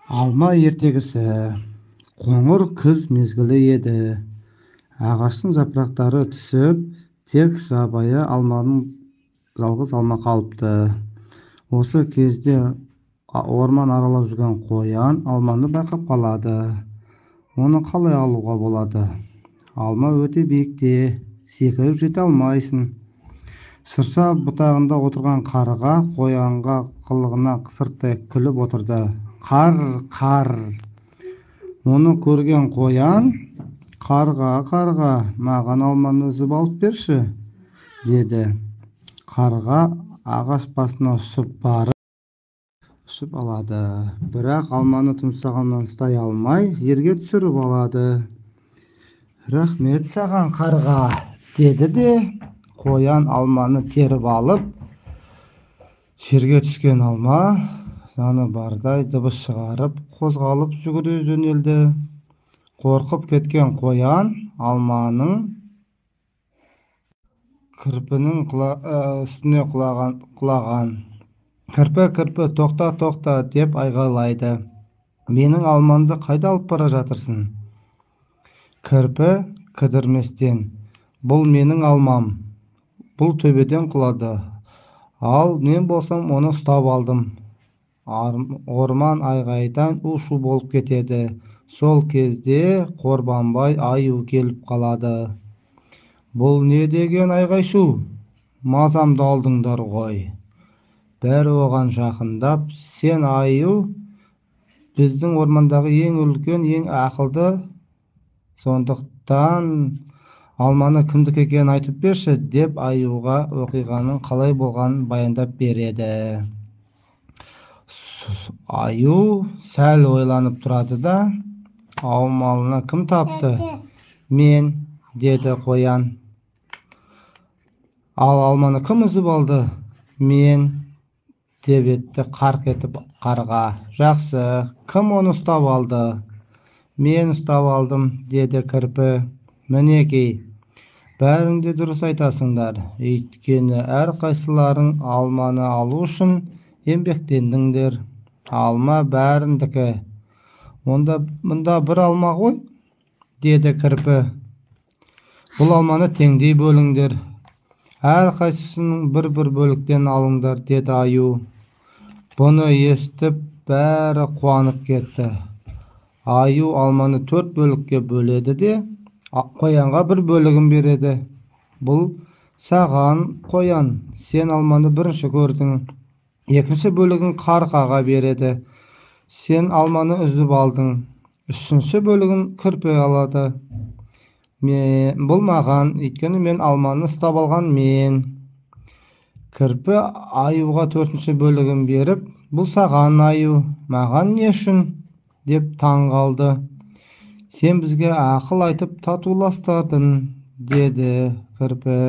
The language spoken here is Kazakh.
Алма ертегісі. Қоңыр күз мезгілі еді. Ағаштың жапырақтары түсіп, тек жабайы жалғыз алма қалыпты. Осы кезде орман аралап жүрген қоян алманы байқап қалады. Оны қалай алуға болады? Алма өте биікте, секіріп жете алмайсың. Шырша бұтағында отырған қарға қоянға қылығына сырттай күліп отырды. Қар. Оны көрген қоян, қарға, маған алманы үзіп алып берші, деді. Қарға ағаш басына ұшып алады, бірақ алманы тұмсығынан ұстай алмай, жерге түсіріп алады. Рахмет саған, қарға, деді де, қоян алманы теріп алып, жерге түскен алма жаны бардай дыбыс шығарып, қозғалып жүгіре жөнелді. Қорқып кеткен қоян алманың кірпінің үстіне құлаған. Кірпі, тоқта, деп айғайлайды. Менің алмамды қайда алып бара жатырсың? Кірпі кідірместен, бұл менің алмам, бұл төбеден құлады. Ал мен болсам оны ұстап алдым. Орман айғайдан у-шу болып кетеді. Сол кезде Қорбанбай аю келіп қалады. Бұл не деген айғай-шу? Мазамды алдыңдар ғой. Бәрі оған жақындап, сен аю, біздің ормандағы ең үлкен, ең ақылды, сондықтан алманы кімдікі екенін айтып берші, деп аюға оқиғаның қалай болғанын баяндап береді. Аю сәл ойланып тұрады да, алманы кім тапты? Мен, деді қоян. Ал алманы кім үзіп алды? Мен, деп етті қарқ етіп қарға. Жақсы, кім оны ұстап алды? Мен ұстап алдым, деді кірпі. Мінекей, бәрің де дұрыс айтасыңдар, өйткені әрқайсыларың алманы алу үшін еңбектендіңдер. Алма бәріндікі. Мұнда бір алма ғой, деді кірпі. Бұл алманы теңдей бөліңдер. Әрқайсысының бір бөліктен алыңдар, деді аю. Бұны естіп, бәрі қуанып кетті. Аю алманы 4 бөлікке бөледі де, қоянға 1 бөлігін береді. Бұл саған, қоян, сен алманы бірінші көрдің. Екінші бөлігін қарғаға береді. Сен алманы үзіп алдың. Үшінші бөлігін кірпі алады. Бұл маған, өйткені мен алманы ұстап алған мен. Кірпі аюға 4-ші бөлігін беріп, бұл саған, аю, маған не үшін? Деп таң қалды. Сен бізге ақыл айтып татуластырдың, деді кірпі.